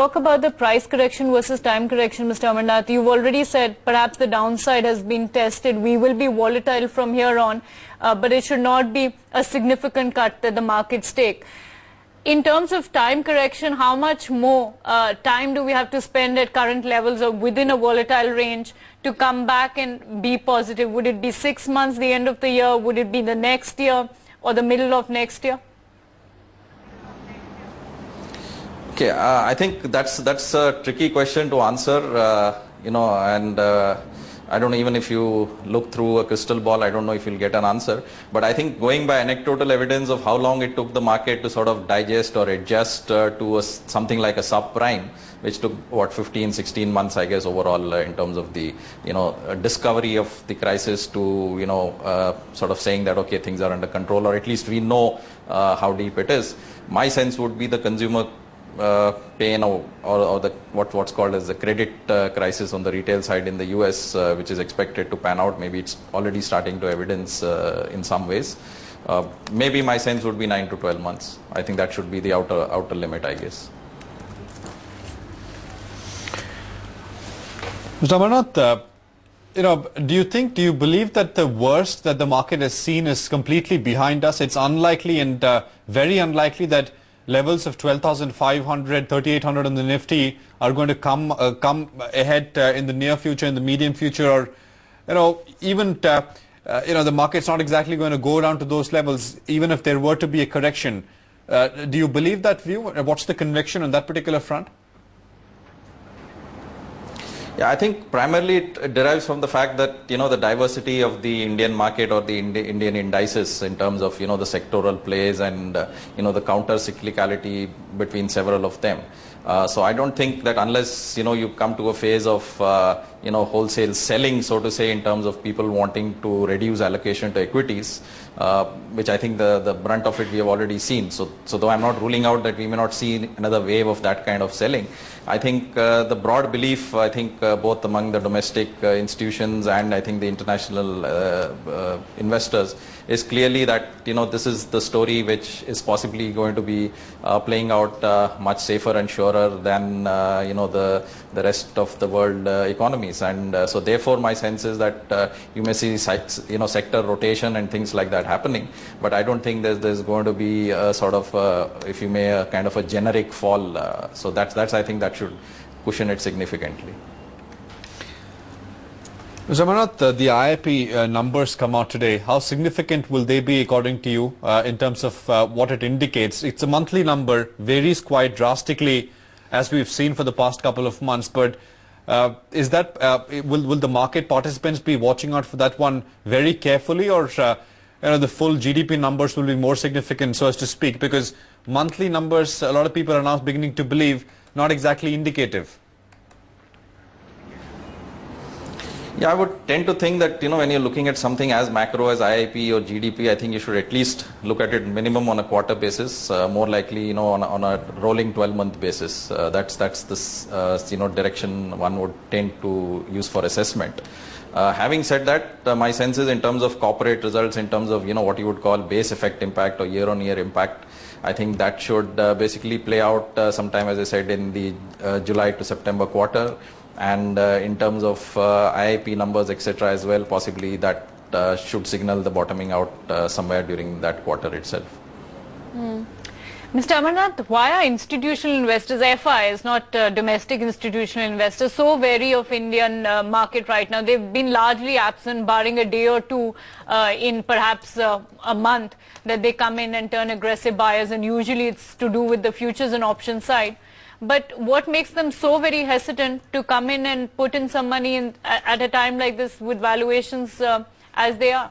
talk about the price correction versus time correction, Mr. Amarnath, you've already said perhaps the downside has been tested. We will be volatile from here on, but it should not be a significant cut that the markets take. In terms of time correction, how much more time do we have to spend at current levels or within a volatile range to come back and be positive? Would it be 6 months, the end of the year? Would it be the next year or the middle of next year? Okay, I think that's a tricky question to answer, and I don't know, even if you look through a crystal ball, I don't know if you'll get an answer. But I think going by anecdotal evidence of how long it took the market to sort of digest or adjust to something like a subprime, which took, 15, 16 months, I guess, overall in terms of the, discovery of the crisis to, sort of saying that, okay, things are under control, or at least we know how deep it is. My sense would be the consumer pain or the what's called as the credit crisis on the retail side in the US, which is expected to pan out. Maybe it's already starting to evidence in some ways. Maybe my sense would be 9 to 12 months. I think that should be the outer limit, I guess. Mr. Amarnath, do you believe that the worst that the market has seen is completely behind us? It's unlikely and very unlikely that levels of 12,500, 3,800 on the Nifty are going to come ahead in the near future, in the medium future, or even the market's not exactly going to go down to those levels, even if there were to be a correction. Do you believe that view? What's the conviction on that particular front? Yeah, I think primarily it derives from the fact that, the diversity of the Indian market or the Indian indices in terms of, the sectoral plays and, the counter cyclicality between several of them. So I don't think that unless, you come to a phase of, wholesale selling, so to say, in terms of people wanting to reduce allocation to equities, which I think the brunt of it we have already seen. So though I'm not ruling out that we may not see another wave of that kind of selling, I think the broad belief, both among the domestic institutions and I think the international investors is clearly that, this is the story which is possibly going to be playing out much safer and surer than, the rest of the world economies. And so therefore my sense is that you may see, sector rotation and things like that happening. But I don't think there's going to be a sort of, if you may, a kind of a generic fall. So that's I think that should cushion it significantly. Mr. Amarnath, the IIP numbers come out today. How significant will they be according to you in terms of what it indicates? It's a monthly number, varies quite drastically as we've seen for the past couple of months. But is that will the market participants be watching out for that one very carefully, or the full GDP numbers will be more significant, so as to speak? Because monthly numbers, a lot of people are now beginning to believe, not exactly indicative. Yeah, I would tend to think that, when you're looking at something as macro as IIP or GDP, I think you should at least look at it minimum on a quarter basis, more likely, on a rolling 12-month basis. That's the, direction one would tend to use for assessment. Having said that, my sense is in terms of corporate results, in terms of, what you would call base effect impact or year-on-year impact, I think that should basically play out sometime, as I said, in the July to September quarter. And in terms of IIP numbers, etc., as well, possibly that should signal the bottoming out somewhere during that quarter itself. Mr. Amarnath, why are institutional investors, FIs, not domestic institutional investors, so wary of Indian market right now? They've been largely absent, barring a day or two in perhaps a month that they come in and turn aggressive buyers, and usually it's to do with the futures and options side. But what makes them so very hesitant to come in and put in some money at a time like this with valuations as they are?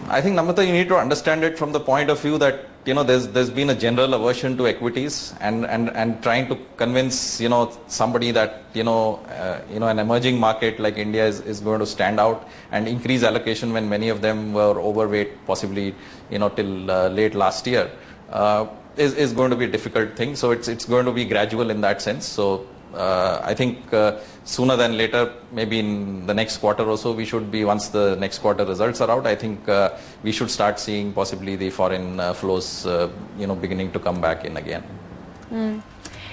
I think, Namrata, you need to understand it from the point of view that, there's been a general aversion to equities and trying to convince, somebody that, an emerging market like India is going to stand out and increase allocation when many of them were overweight, possibly, till late last year. Is going to be a difficult thing. So it's going to be gradual in that sense. So I think sooner than later, maybe in the next quarter or so, we should be, once the next quarter results are out, I think we should start seeing possibly the foreign flows, beginning to come back in again.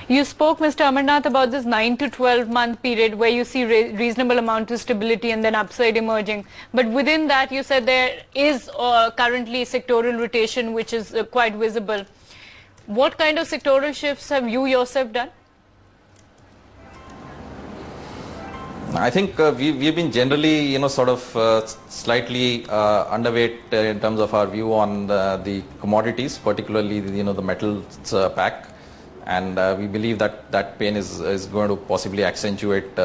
You spoke, Mr. Amarnath, about this 9 to 12 month period where you see reasonable amount of stability and then upside emerging. But within that, you said there is currently sectoral rotation, which is quite visible. What kind of sectoral shifts have you yourself done? I think we've been generally, slightly underweight in terms of our view on the commodities, particularly, the metals pack. And we believe that that pain is going to possibly accentuate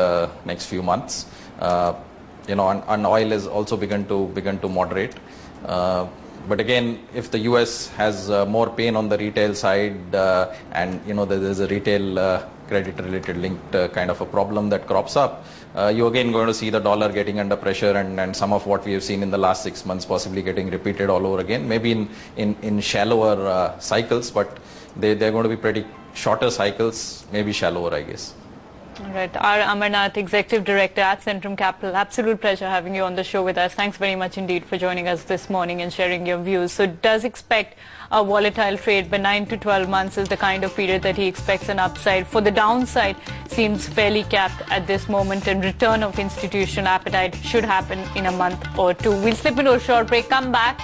next few months. And oil has also begun to moderate. But again, if the US has more pain on the retail side, and there's a retail credit-related linked kind of a problem that crops up, you're again going to see the dollar getting under pressure, and some of what we have seen in the last 6 months possibly getting repeated all over again, maybe in shallower cycles, but they're going to be pretty shorter cycles, maybe shallower, I guess. All right. R. Amarnath, Executive Director at Centrum Capital. Absolute pleasure having you on the show with us. Thanks very much indeed for joining us this morning and sharing your views. So does expect a volatile trade, but 9 to 12 months is the kind of period that he expects an upside. For the downside, seems fairly capped at this moment, and return of institutional appetite should happen in a month or two. We'll slip into a short break, come back.